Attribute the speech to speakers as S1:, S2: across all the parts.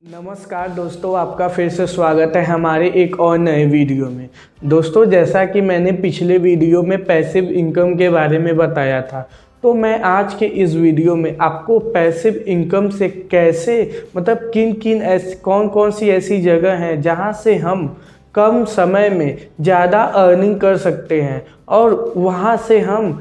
S1: नमस्कार दोस्तों, आपका फिर से स्वागत है हमारे एक और नए वीडियो में। दोस्तों, जैसा कि मैंने पिछले वीडियो में पैसिव इनकम के बारे में बताया था, तो मैं आज के इस वीडियो में आपको पैसिव इनकम से कैसे किन किन कौन कौन सी ऐसी जगह हैं जहां से हम कम समय में ज़्यादा अर्निंग कर सकते हैं और वहां से हम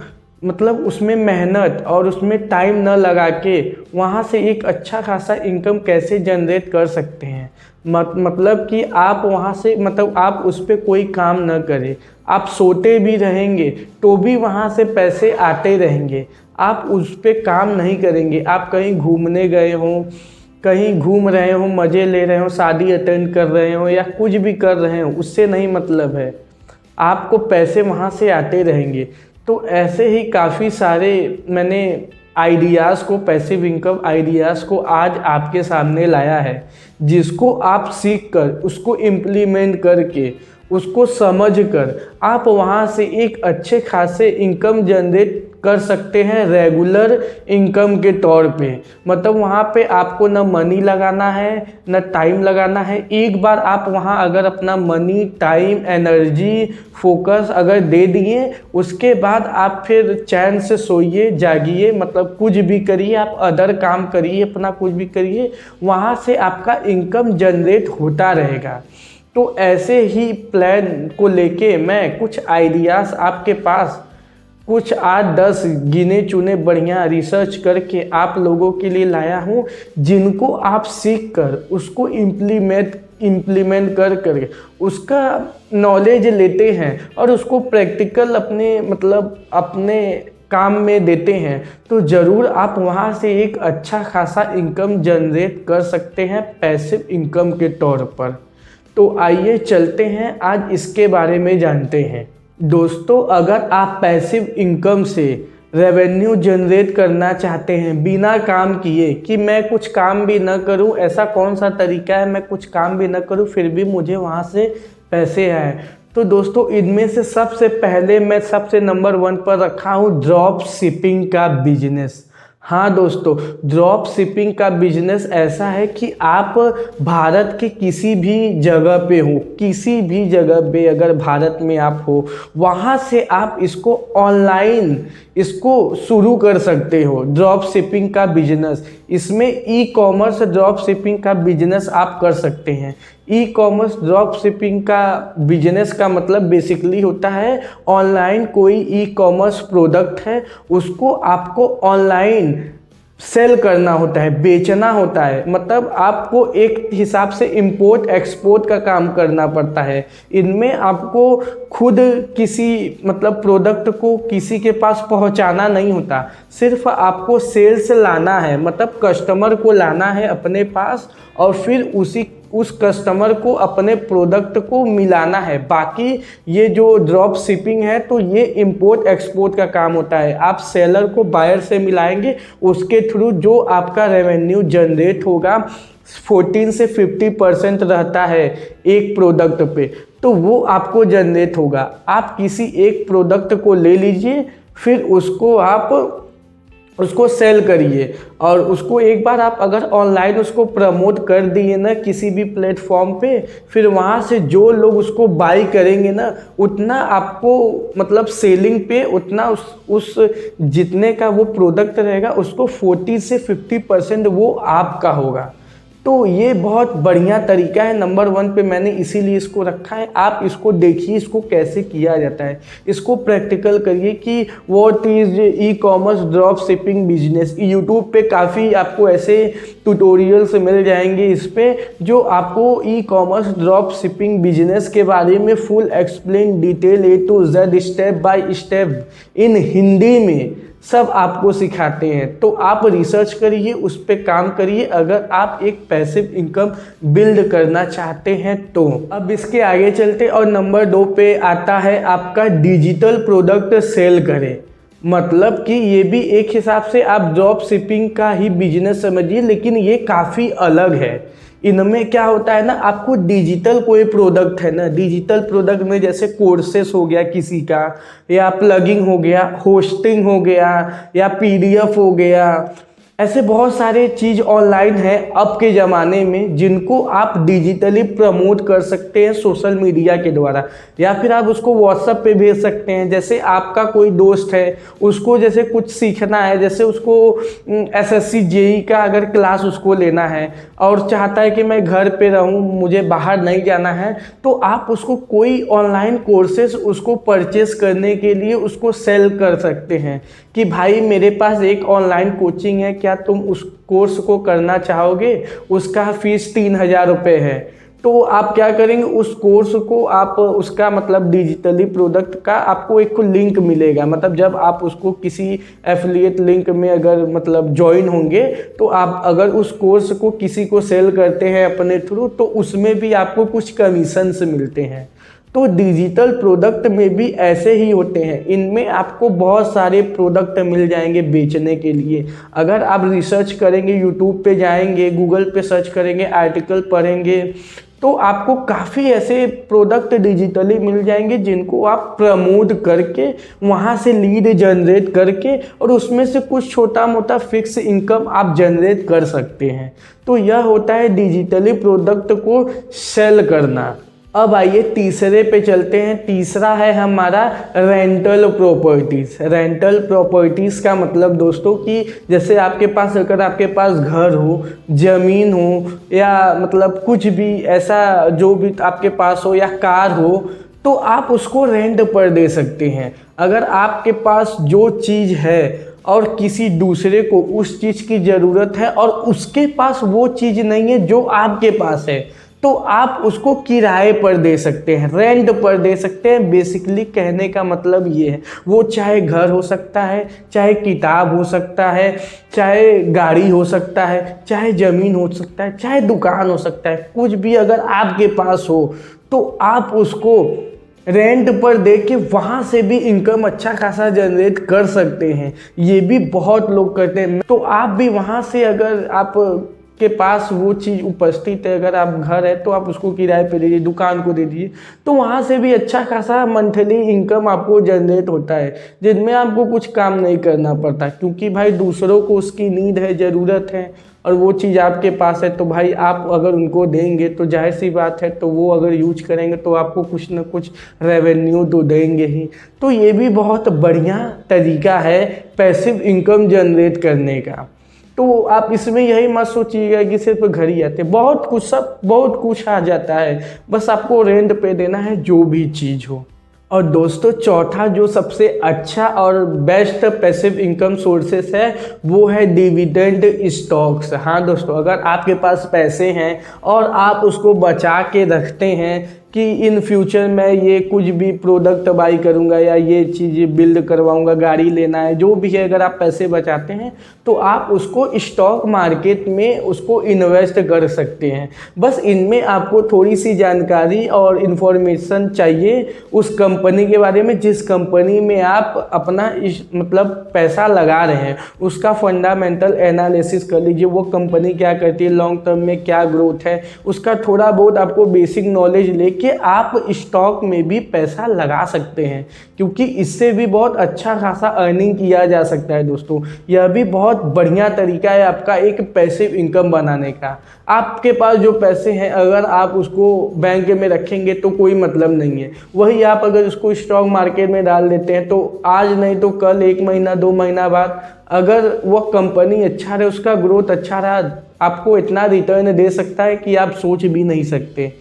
S1: उसमें मेहनत और उसमें टाइम न लगा के वहाँ से एक अच्छा खासा इनकम कैसे जनरेट कर सकते हैं। मतलब कि आप वहाँ से आप उस पर कोई काम न करें, आप सोते भी रहेंगे तो भी वहाँ से पैसे आते रहेंगे। आप उस पर काम नहीं करेंगे, आप कहीं घूमने गए हों, कहीं घूम रहे हो, मज़े ले रहे हो, शादी अटेंड कर रहे हो या कुछ भी कर रहे हो, उससे नहीं मतलब है, आपको पैसे वहाँ से आते रहेंगे। तो ऐसे ही काफ़ी सारे मैंने आइडियाज़ को, पैसिव इनकम आइडियाज़ को आज आपके सामने लाया है, जिसको आप सीख कर, उसको इम्प्लीमेंट करके, उसको समझ कर आप वहाँ से एक अच्छे खासे इनकम जनरेट कर सकते हैं रेगुलर इनकम के तौर पे। वहाँ पे आपको न मनी लगाना है न टाइम लगाना है। एक बार आप वहाँ अगर अपना मनी, टाइम, एनर्जी, फोकस अगर दे दिए, उसके बाद आप फिर चैन से सोइए, जागिए, कुछ भी करिए, आप अदर काम करिए, अपना कुछ भी करिए, वहाँ से आपका इनकम जनरेट होता रहेगा। तो ऐसे ही प्लान को लेके मैं कुछ आइडियाज़ आपके पास कुछ 8-10 गिने चुने बढ़िया रिसर्च करके आप लोगों के लिए लाया हूँ, जिनको आप सीख कर उसको इम्प्लीमेंट कर उसका नॉलेज लेते हैं और उसको प्रैक्टिकल अपने काम में देते हैं, तो ज़रूर आप वहाँ से एक अच्छा खासा इनकम जनरेट कर सकते हैं पैसिव इनकम के तौर पर। तो आइए चलते हैं, आज इसके बारे में जानते हैं। दोस्तों, अगर आप पैसिव इनकम से रेवेन्यू जनरेट करना चाहते हैं बिना काम किए, कि मैं कुछ काम भी न करूं, ऐसा कौन सा तरीका है मैं कुछ काम भी न करूं फिर भी मुझे वहां से पैसे आए, तो दोस्तों इनमें से सबसे पहले मैं सबसे नंबर 1 पर रखा हूं ड्रॉप शिपिंग का बिजनेस। हाँ दोस्तों, ड्रॉप शिपिंग का बिजनेस ऐसा है कि आप भारत के किसी भी जगह पे हो, किसी भी जगह पे अगर भारत में आप हो, वहाँ से आप इसको ऑनलाइन इसको शुरू कर सकते हो, ड्रॉप शिपिंग का बिजनेस। इसमें ई कॉमर्स ड्रॉप शिपिंग का बिजनेस आप कर सकते हैं। ई कॉमर्स ड्रॉप शिपिंग का बिजनेस का मतलब बेसिकली होता है, ऑनलाइन कोई ई कॉमर्स प्रोडक्ट है, उसको आपको ऑनलाइन सेल करना होता है, बेचना होता है। आपको एक हिसाब से इंपोर्ट एक्सपोर्ट का काम करना पड़ता है। इनमें आपको खुद किसी प्रोडक्ट को किसी के पास पहुंचाना नहीं होता, सिर्फ आपको सेल्स लाना है, कस्टमर को लाना है अपने पास और फिर उस कस्टमर को अपने प्रोडक्ट को मिलाना है। बाकी ये जो ड्रॉप शिपिंग है तो ये इंपोर्ट एक्सपोर्ट का काम होता है। आप सेलर को बायर से मिलाएंगे, उसके थ्रू जो आपका रेवेन्यू जनरेट होगा 14 से 50% रहता है एक प्रोडक्ट पे, तो वो आपको जनरेट होगा। आप किसी एक प्रोडक्ट को ले लीजिए, फिर उसको सेल करिए और उसको एक बार आप अगर ऑनलाइन उसको प्रमोट कर दिए ना किसी भी प्लेटफॉर्म पे, फिर वहाँ से जो लोग उसको बाई करेंगे ना, उतना आपको सेलिंग पे उतना उस जितने का वो प्रोडक्ट रहेगा उसको 40 से 50% वो आपका होगा। तो ये बहुत बढ़िया तरीका है, नंबर 1 पे मैंने इसीलिए इसको रखा है। आप इसको देखिए, इसको कैसे किया जाता है, इसको प्रैक्टिकल करिए कि what is e commerce drop shipping business. YouTube पे काफ़ी आपको ऐसे ट्यूटोरियल्स मिल जाएंगे इस पे, जो आपको e commerce drop shipping business के बारे में full explain detail A to Z step by step in Hindi में सब आपको सिखाते हैं। तो आप रिसर्च करिए, उस पर काम करिए अगर आप एक पैसिव इनकम बिल्ड करना चाहते हैं तो। अब इसके आगे चलते और नंबर 2 पे आता है आपका डिजिटल प्रोडक्ट सेल करें। कि ये भी एक हिसाब से आप ड्रॉप शिपिंग का ही बिजनेस समझिए, लेकिन ये काफ़ी अलग है। इनमें क्या होता है ना, आपको डिजिटल कोई प्रोडक्ट है ना, डिजिटल प्रोडक्ट में जैसे कोर्सेस हो गया किसी का, या प्लगिंग हो गया, होस्टिंग हो गया, या PDF हो गया, ऐसे बहुत सारे चीज़ ऑनलाइन हैं अब के ज़माने में जिनको आप डिजिटली प्रमोट कर सकते हैं सोशल मीडिया के द्वारा, या फिर आप उसको व्हाट्सएप पे भेज सकते हैं। जैसे आपका कोई दोस्त है, उसको जैसे कुछ सीखना है, जैसे उसको एसएससी जेई का अगर क्लास उसको लेना है और चाहता है कि मैं घर पे रहूं, मुझे बाहर नहीं जाना है, तो आप उसको कोई ऑनलाइन कोर्सेज उसको परचेस करने के लिए उसको सेल कर सकते हैं कि भाई मेरे पास एक ऑनलाइन कोचिंग है, क्या तुम उस कोर्स को करना चाहोगे, उसका फीस 3,000 रुपये है। तो आप क्या करेंगे, उस कोर्स को आप उसका मतलब डिजिटली प्रोडक्ट का आपको एक लिंक मिलेगा, मतलब जब आप उसको किसी एफिलिएट लिंक में अगर मतलब ज्वाइन होंगे तो आप अगर उस कोर्स को किसी को सेल करते हैं अपने थ्रू तो उसमें भी आपको कुछ कमीशंस मिलते हैं। तो डिजिटल प्रोडक्ट में भी ऐसे ही होते हैं, इनमें आपको बहुत सारे प्रोडक्ट मिल जाएंगे बेचने के लिए। अगर आप रिसर्च करेंगे, यूट्यूब पे जाएंगे, गूगल पे सर्च करेंगे, आर्टिकल पढ़ेंगे, तो आपको काफ़ी ऐसे प्रोडक्ट डिजिटली मिल जाएंगे जिनको आप प्रमोट करके वहाँ से लीड जनरेट करके और उसमें से कुछ छोटा मोटा फिक्स इनकम आप जनरेट कर सकते हैं। तो यह होता है डिजिटली प्रोडक्ट को सेल करना। अब आइए तीसरे पे चलते हैं। तीसरा है हमारा रेंटल प्रॉपर्टीज़। रेंटल प्रॉपर्टीज़ का मतलब दोस्तों कि जैसे आपके पास अगर आपके पास घर हो, ज़मीन हो, या मतलब कुछ भी ऐसा जो भी आपके पास हो, या कार हो, तो आप उसको रेंट पर दे सकते हैं। अगर आपके पास जो चीज़ है और किसी दूसरे को उस चीज़ की ज़रूरत है और उसके पास वो चीज़ नहीं है जो आपके पास है, तो आप उसको किराए पर दे सकते हैं, रेंट पर दे सकते हैं। बेसिकली कहने का मतलब ये है, वो चाहे घर हो सकता है, चाहे किताब हो सकता है, चाहे गाड़ी हो सकता है, चाहे ज़मीन हो सकता है, चाहे दुकान हो सकता है, कुछ भी अगर आपके पास हो तो आप उसको रेंट पर दे के वहाँ से भी इनकम अच्छा खासा जनरेट कर सकते हैं। ये भी बहुत लोग करते हैं। तो आप भी वहाँ से अगर आप के पास वो चीज़ उपस्थित है, अगर आप घर है तो आप उसको किराए पे दे दीजिए, दुकान को दे दीजिए, तो वहाँ से भी अच्छा खासा मंथली इनकम आपको जनरेट होता है, जिनमें आपको कुछ काम नहीं करना पड़ता। क्योंकि भाई दूसरों को उसकी नीड है, ज़रूरत है, और वो चीज़ आपके पास है, तो भाई आप अगर उनको देंगे तो जाहिर सी बात है, तो वो अगर यूज करेंगे तो आपको कुछ ना कुछ रेवेन्यू तो देंगे ही। तो ये भी बहुत बढ़िया तरीका है पैसिव इनकम जनरेट करने का। तो आप इसमें यही मत सोचिएगा कि सिर्फ घर ही आते, बहुत कुछ, सब बहुत कुछ आ जाता है, बस आपको रेंट पे देना है जो भी चीज़ हो। और दोस्तों चौथा जो सबसे अच्छा और बेस्ट पैसिव इनकम सोर्सेस है वो है डिविडेंड स्टॉक्स। हाँ दोस्तों, अगर आपके पास पैसे हैं और आप उसको बचा के रखते हैं कि इन फ्यूचर मैं ये कुछ भी प्रोडक्ट बाई करूँगा या ये चीज़ बिल्ड करवाऊँगा, गाड़ी लेना है, जो भी है, अगर आप पैसे बचाते हैं तो आप उसको स्टॉक मार्केट में उसको इन्वेस्ट कर सकते हैं। बस इनमें आपको थोड़ी सी जानकारी और इन्फॉर्मेशन चाहिए उस कंपनी के बारे में जिस कंपनी में आप अपना मतलब पैसा लगा रहे हैं, उसका फंडामेंटल एनालिसिस कर लीजिए, वो कंपनी क्या करती है, लॉन्ग टर्म में क्या ग्रोथ है, उसका थोड़ा बहुत आपको बेसिक नॉलेज लेके कि आप स्टॉक में भी पैसा लगा सकते हैं, क्योंकि इससे भी बहुत अच्छा खासा अर्निंग किया जा सकता है। दोस्तों यह भी बहुत बढ़िया तरीका है आपका एक पैसिव इनकम बनाने का। आपके पास जो पैसे हैं अगर आप उसको बैंक में रखेंगे तो कोई मतलब नहीं है, वही आप अगर उसको स्टॉक मार्केट में डाल देते हैं तो आज नहीं तो कल, 1 महीना 2 महीना बाद, अगर वह कंपनी अच्छा रहे, उसका ग्रोथ अच्छा रहा, आपको इतना रिटर्न दे सकता है कि आप सोच भी नहीं सकते।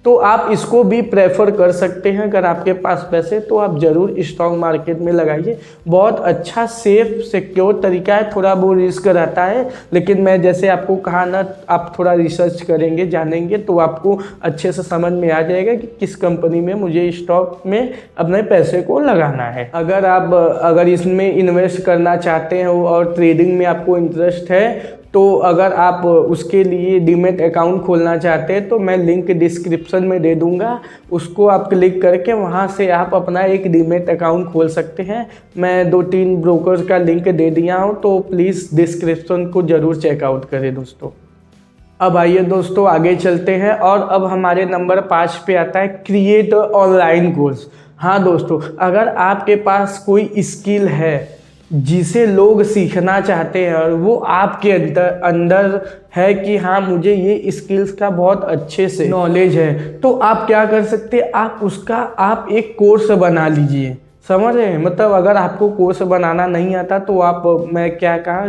S1: तो आप इसको भी प्रेफर कर सकते हैं। अगर आपके पास पैसे तो आप ज़रूर स्टॉक मार्केट में लगाइए, बहुत अच्छा सेफ सिक्योर तरीका है। थोड़ा बहुत रिस्क रहता है, लेकिन मैं जैसे आपको कहा ना, आप थोड़ा रिसर्च करेंगे, जानेंगे तो आपको अच्छे से समझ में आ जाएगा कि किस कंपनी में मुझे स्टॉक में अपने पैसे को लगाना है। अगर इसमें इन्वेस्ट करना चाहते हो और ट्रेडिंग में आपको इंटरेस्ट है, तो अगर आप उसके लिए डीमैट अकाउंट खोलना चाहते हैं तो मैं लिंक डिस्क्रिप्शन में दे दूंगा, उसको आप क्लिक करके वहां से आप अपना एक डीमैट अकाउंट खोल सकते हैं। मैं 2-3 ब्रोकर्स का लिंक दे दिया हूं, तो प्लीज़ डिस्क्रिप्शन को ज़रूर चेकआउट करें दोस्तों। अब आइए दोस्तों आगे चलते हैं, और अब हमारे नंबर 5 पे आता है क्रिएट ऑनलाइन कोर्स। हाँ दोस्तों, अगर आपके पास कोई स्किल है जिसे लोग सीखना चाहते हैं और वो आपके अंदर अंदर है कि हाँ मुझे ये स्किल्स का बहुत अच्छे से नॉलेज है, तो आप क्या कर सकते हैं, आप एक कोर्स बना लीजिए। समझ रहे हैं, मतलब अगर आपको कोर्स बनाना नहीं आता तो मैं क्या कहा,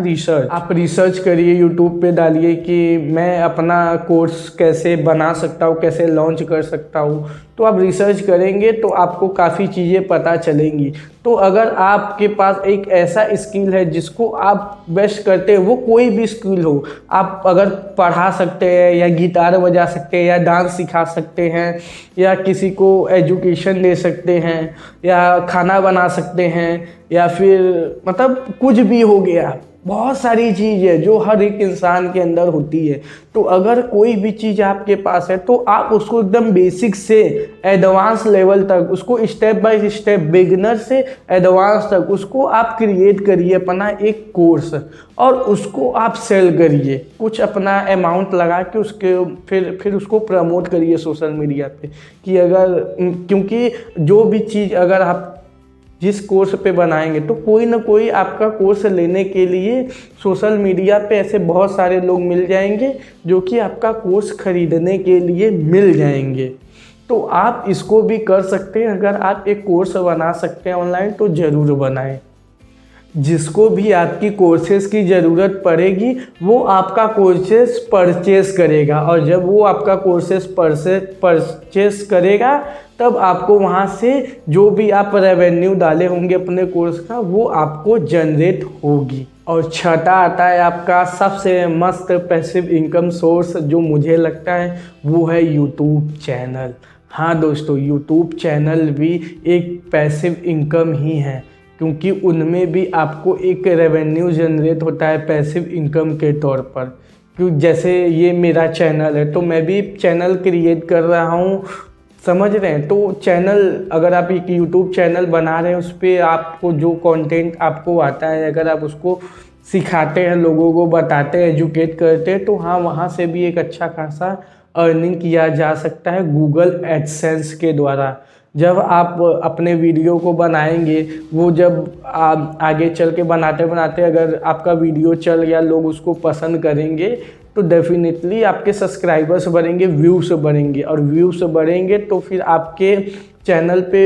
S1: आप रिसर्च करिए, यूट्यूब पे डालिए कि मैं अपना कोर्स कैसे बना सकता हूँ, कैसे लॉन्च कर सकता हूँ। तो आप रिसर्च करेंगे तो आपको काफ़ी चीज़ें पता चलेंगी। तो अगर आपके पास एक ऐसा स्किल है जिसको आप बेस्ट करते हैं, वो कोई भी स्किल हो, आप अगर पढ़ा सकते हैं या गिटार बजा सकते हैं या डांस सिखा सकते हैं या किसी को एजुकेशन दे सकते हैं या खाना बना सकते हैं या फिर मतलब कुछ भी हो गया, बहुत सारी चीज़ है जो हर एक इंसान के अंदर होती है। तो अगर कोई भी चीज़ आपके पास है तो आप उसको एकदम बेसिक से एडवांस लेवल तक, उसको स्टेप बाय स्टेप, बिगिनर से एडवांस तक उसको आप क्रिएट करिए अपना एक कोर्स, और उसको आप सेल करिए, कुछ अपना अमाउंट लगा के उसके फिर उसको प्रमोट करिए सोशल मीडिया पे। कि अगर क्योंकि जो भी चीज़ अगर आप जिस कोर्स पे बनाएंगे तो कोई ना कोई आपका कोर्स लेने के लिए सोशल मीडिया पे ऐसे बहुत सारे लोग मिल जाएंगे जो कि आपका कोर्स खरीदने के लिए मिल जाएंगे। तो आप इसको भी कर सकते हैं। अगर आप एक कोर्स बना सकते हैं ऑनलाइन तो ज़रूर बनाएं। जिसको भी आपकी कोर्सेज़ की ज़रूरत पड़ेगी वो आपका कोर्सेज़ परचेस करेगा, और जब वो आपका कोर्सेज़ परचेस करेगा तब आपको वहाँ से जो भी आप रेवेन्यू डाले होंगे अपने कोर्स का वो आपको जनरेट होगी। और छठा आता है आपका सबसे मस्त पैसिव इनकम सोर्स, जो मुझे लगता है वो है यूट्यूब चैनल। हाँ दोस्तों, यूट्यूब चैनल भी एक पैसिव इनकम ही है, क्योंकि उनमें भी आपको एक रेवेन्यू जनरेट होता है पैसिव इनकम के तौर पर। क्योंकि जैसे ये मेरा चैनल है तो मैं भी चैनल क्रिएट कर रहा हूँ, समझ रहे हैं। तो चैनल, अगर आप एक यूट्यूब चैनल बना रहे हैं उस पर आपको जो कंटेंट आपको आता है, अगर आप उसको सिखाते हैं, लोगों को बताते हैं, एजुकेट करते हैं, तो हाँ वहाँ से भी एक अच्छा खासा अर्निंग किया जा सकता है गूगल एडसेंस के द्वारा। जब आप अपने वीडियो को बनाएंगे, वो जब आप आगे चल के बनाते बनाते अगर आपका वीडियो चल गया, लोग उसको पसंद करेंगे, तो डेफिनेटली आपके सब्सक्राइबर्स बढ़ेंगे, व्यूज़ बढ़ेंगे, और व्यूज़ बढ़ेंगे तो फिर आपके चैनल पे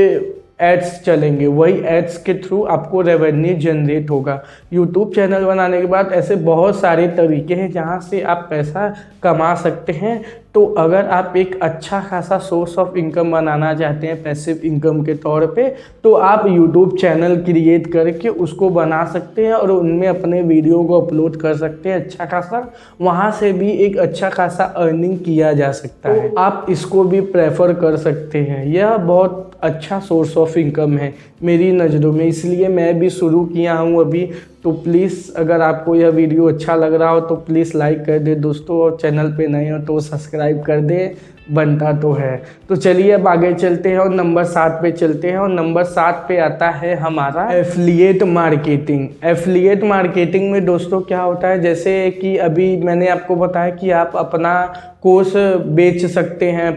S1: एड्स चलेंगे, वही एड्स के थ्रू आपको रेवेन्यू जनरेट होगा। यूट्यूब चैनल बनाने के बाद ऐसे बहुत सारे तरीके हैं जहाँ से आप पैसा कमा सकते हैं। तो अगर आप एक अच्छा खासा सोर्स ऑफ इनकम बनाना चाहते हैं पैसिव इनकम के तौर पे, तो आप यूट्यूब चैनल क्रिएट करके उसको बना सकते हैं और उनमें अपने वीडियो को अपलोड कर सकते हैं अच्छा खासा, वहाँ से भी एक अच्छा खासा अर्निंग किया जा सकता है। आप इसको भी प्रेफर कर सकते हैं, यह बहुत अच्छा सोर्स ऑफ इनकम है मेरी नज़रों में, इसलिए मैं भी शुरू किया हूँ अभी। तो प्लीज़ अगर आपको यह वीडियो अच्छा लग रहा हो तो प्लीज़ लाइक कर दे दोस्तों, और चैनल पे नए हो तो सब्सक्राइब कर दे, बनता तो है। तो चलिए अब आगे चलते हैं और नंबर 7 पे चलते हैं, और नंबर 7 पे आता है हमारा एफिलिएट मार्केटिंग। एफिलिएट मार्केटिंग में दोस्तों क्या होता है, जैसे कि अभी मैंने आपको बताया कि आप अपना कोर्स बेच सकते हैं,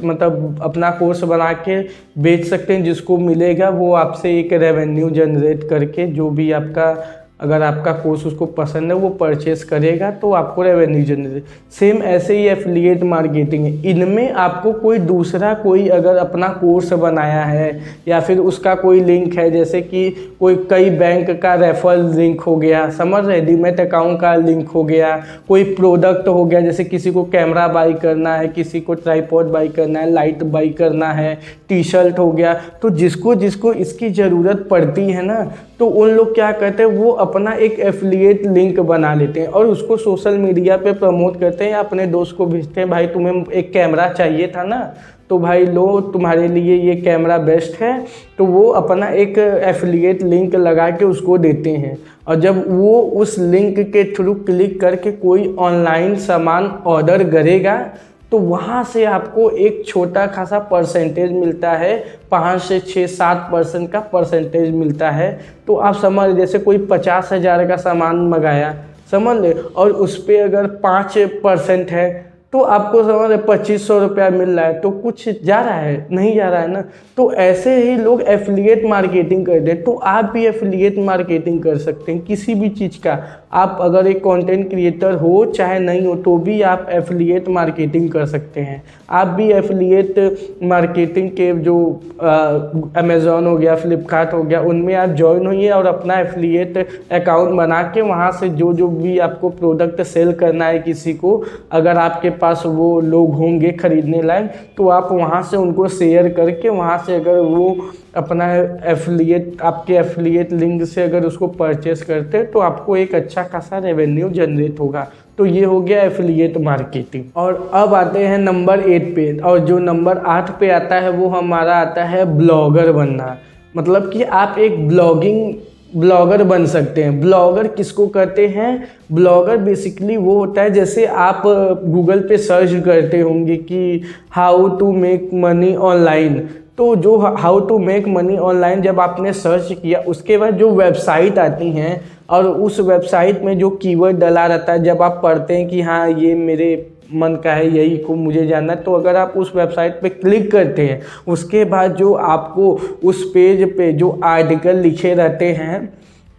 S1: मतलब अपना कोर्स बना के बेच सकते हैं, जिसको मिलेगा वो आपसे एक रेवेन्यू जनरेट करके, जो भी आपका अगर आपका कोर्स उसको पसंद है वो परचेस करेगा तो आपको रेवेन्यू जनरेट। सेम ऐसे ही एफिलिएट मार्केटिंग है, इनमें आपको कोई अगर अपना कोर्स बनाया है या फिर उसका कोई लिंक है, जैसे कि कई बैंक का रेफरल लिंक हो गया, समझ रहे, डीमैट अकाउंट का लिंक हो गया, कोई प्रोडक्ट हो गया, जैसे किसी को कैमरा बाई करना है, किसी को ट्राइपॉड बाई करना है, लाइट बाई करना है, टी शर्ट हो गया, तो जिसको जिसको इसकी ज़रूरत पड़ती है ना, तो उन लोग क्या करते हैं, वो अपना एक एफिलिएट लिंक बना लेते हैं और उसको सोशल मीडिया पे प्रमोट करते हैं या अपने दोस्त को भेजते हैं, भाई तुम्हें एक कैमरा चाहिए था ना, तो भाई लो तुम्हारे लिए ये कैमरा बेस्ट है। तो वो अपना एक एफिलिएट लिंक लगा के उसको देते हैं, और जब वो उस लिंक के थ्रू क्लिक करके कोई ऑनलाइन सामान ऑर्डर करेगा तो वहाँ से आपको एक छोटा खासा परसेंटेज मिलता है, 5 से 6-7% का परसेंटेज मिलता है। तो आप समझ, जैसे कोई 50,000 का सामान मंगाया, समझ ले, और उस पर अगर 5% है तो आपको समझ 2500 रुपया मिल रहा है तो कुछ जा रहा है, नहीं जा रहा है ना। तो ऐसे ही लोग एफिलिएट मार्केटिंग करते हैं, तो आप भी एफिलिएट मार्केटिंग कर सकते हैं किसी भी चीज़ का। आप अगर एक कंटेंट क्रिएटर हो चाहे नहीं हो तो भी आप एफिलिएट मार्केटिंग कर सकते हैं। आप भी एफिलिएट मार्केटिंग के जो अमेज़ॉन हो गया, फ्लिपकार्ट हो गया, उनमें आप ज्वाइन होइए और अपना एफिलिएट अकाउंट बना के वहाँ से जो जो भी आपको प्रोडक्ट सेल करना है किसी को, अगर आपके पास वो लोग होंगे खरीदने लायक, तो आप वहाँ से उनको शेयर करके वहाँ से अगर वो अपना एफिलिएट आपके एफिलिएट लिंक से अगर उसको परचेस करते हैं तो आपको एक अच्छा खासा रेवेन्यू जनरेट होगा। तो ये हो गया एफिलिएट मार्केटिंग। और अब आते हैं नंबर 8 पे, और जो नंबर 8 पे आता है वो हमारा आता है ब्लॉगर बनना। मतलब कि आप एक ब्लॉगर बन सकते हैं। ब्लॉगर किसको कहते हैं? ब्लॉगर बेसिकली वो होता है, जैसे आप गूगल पे सर्च करते होंगे कि how to make money online, तो जो how to make money online जब आपने सर्च किया उसके बाद जो वेबसाइट आती हैं और उस वेबसाइट में जो कीवर्ड डला रहता है, जब आप पढ़ते हैं कि हाँ ये मेरे मन का है, यही को मुझे जानना है, तो अगर आप उस वेबसाइट पे क्लिक करते हैं उसके बाद जो आपको उस पेज पे जो आर्टिकल लिखे रहते हैं,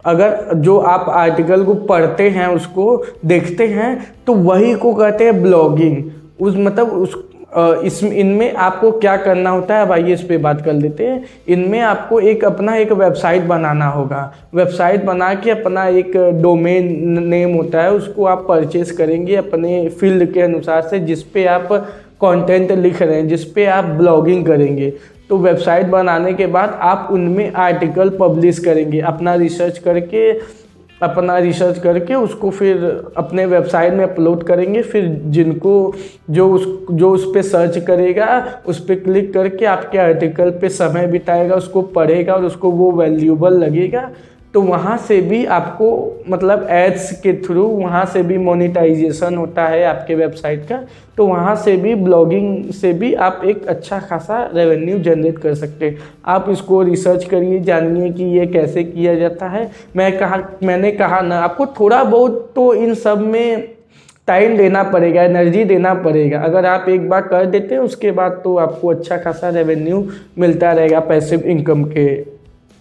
S1: अगर जो आप आर्टिकल को पढ़ते हैं उसको देखते हैं तो वही को कहते हैं ब्लॉगिंग। उस मतलब उस इनमें आपको क्या करना होता है, अब आइए इस पे बात कर लेते हैं। इनमें आपको अपना एक वेबसाइट बनाना होगा। वेबसाइट बना के अपना एक डोमेन नेम होता है, उसको आप परचेस करेंगे अपने फील्ड के अनुसार से, जिस पे आप कंटेंट लिख रहे हैं, जिस पे आप ब्लॉगिंग करेंगे। तो वेबसाइट बनाने के बाद आप उनमें आर्टिकल पब्लिश करेंगे, अपना रिसर्च करके उसको फिर अपने वेबसाइट में अपलोड करेंगे। फिर जिनको जो उस पे सर्च करेगा उस पे क्लिक करके आपके आर्टिकल पे समय बिताएगा, उसको पढ़ेगा और उसको वो वैल्यूएबल लगेगा, तो वहाँ से भी आपको मतलब एड्स के थ्रू वहाँ से भी मोनेटाइजेशन होता है आपके वेबसाइट का। तो वहाँ से भी ब्लॉगिंग से भी आप एक अच्छा खासा रेवेन्यू जनरेट कर सकते हैं। आप इसको रिसर्च करिए, जानिए कि ये कैसे किया जाता है। मैंने कहा ना, आपको थोड़ा बहुत तो इन सब में टाइम देना पड़ेगा, एनर्जी देना पड़ेगा। अगर आप एक बार कर देते हैं उसके बाद तो आपको अच्छा खासा रेवेन्यू मिलता रहेगा पैसिव इनकम के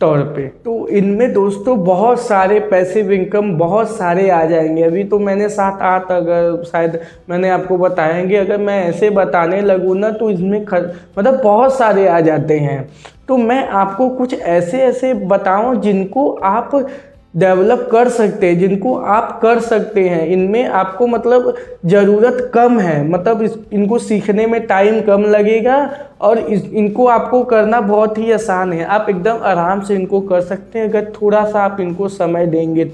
S1: तौर पे। तो इनमें दोस्तों बहुत सारे पैसिव इनकम बहुत सारे आ जाएंगे। अभी तो मैंने 7-8 अगर शायद मैंने आपको बताएंगे, अगर मैं ऐसे बताने लगूँ ना तो इसमें मतलब बहुत सारे आ जाते हैं। तो मैं आपको कुछ ऐसे बताऊं जिनको आप डेवलप कर सकते हैं, जिनको आप कर सकते हैं। इनमें आपको मतलब ज़रूरत कम है, मतलब इनको सीखने में टाइम कम लगेगा और इनको आपको करना बहुत ही आसान है। आप एकदम आराम से इनको कर सकते हैं अगर थोड़ा सा आप इनको समय देंगे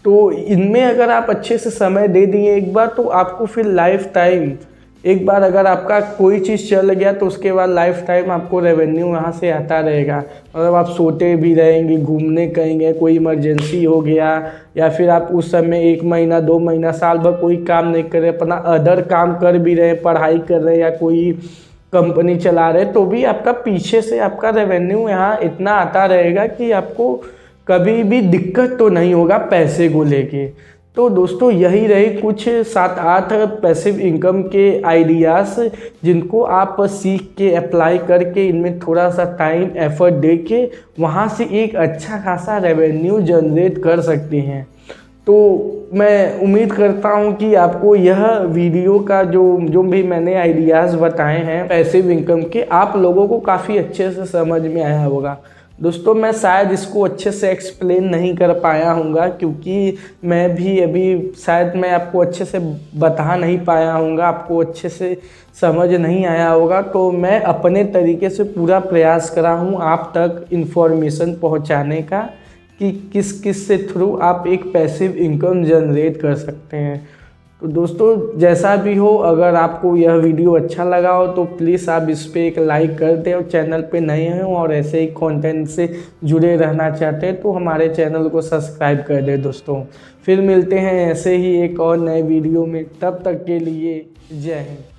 S1: तो इनमें अगर आप अच्छे से समय दे दिए एक बार तो आपको फिर लाइफ टाइम, एक बार अगर आपका कोई चीज़ चल गया तो उसके बाद लाइफ टाइम आपको रेवेन्यू यहाँ से आता रहेगा। मतलब आप सोते भी रहेंगे, घूमने कहेंगे, कोई इमरजेंसी हो गया या फिर आप उस समय 1 महीना 2 महीना साल भर कोई काम नहीं कर रहे, अपना अदर काम कर भी रहे, पढ़ाई कर रहे या कोई कंपनी चला रहे, तो भी आपका पीछे से आपका रेवेन्यू यहाँ इतना आता रहेगा कि आपको कभी भी दिक्कत तो नहीं होगा पैसे को लेके। तो दोस्तों यही रहे कुछ 7-8 पैसिव इनकम के आइडियाज़ जिनको आप सीख के अप्लाई करके इनमें थोड़ा सा टाइम एफर्ट दे के वहाँ से एक अच्छा खासा रेवेन्यू जनरेट कर सकते हैं। तो मैं उम्मीद करता हूँ कि आपको यह वीडियो का जो भी मैंने आइडियाज़ बताए हैं पैसिव इनकम के, आप लोगों को काफ़ी अच्छे से समझ में आया होगा। दोस्तों मैं शायद इसको अच्छे से एक्सप्लेन नहीं कर पाया हूँगा क्योंकि मैं भी अभी शायद मैं आपको अच्छे से बता नहीं पाया हूँगा, आपको अच्छे से समझ नहीं आया होगा। तो मैं अपने तरीके से पूरा प्रयास करा हूँ आप तक इन्फॉर्मेशन पहुँचाने का कि किस से थ्रू आप एक पैसिव इनकम जनरेट कर सकते हैं। तो दोस्तों जैसा भी हो, अगर आपको यह वीडियो अच्छा लगा हो तो प्लीज़ आप इस पर एक लाइक कर दें, और चैनल पे नए हैं और ऐसे ही कंटेंट से जुड़े रहना चाहते हैं तो हमारे चैनल को सब्सक्राइब कर दें। दोस्तों फिर मिलते हैं ऐसे ही एक और नए वीडियो में, तब तक के लिए जय हिंद।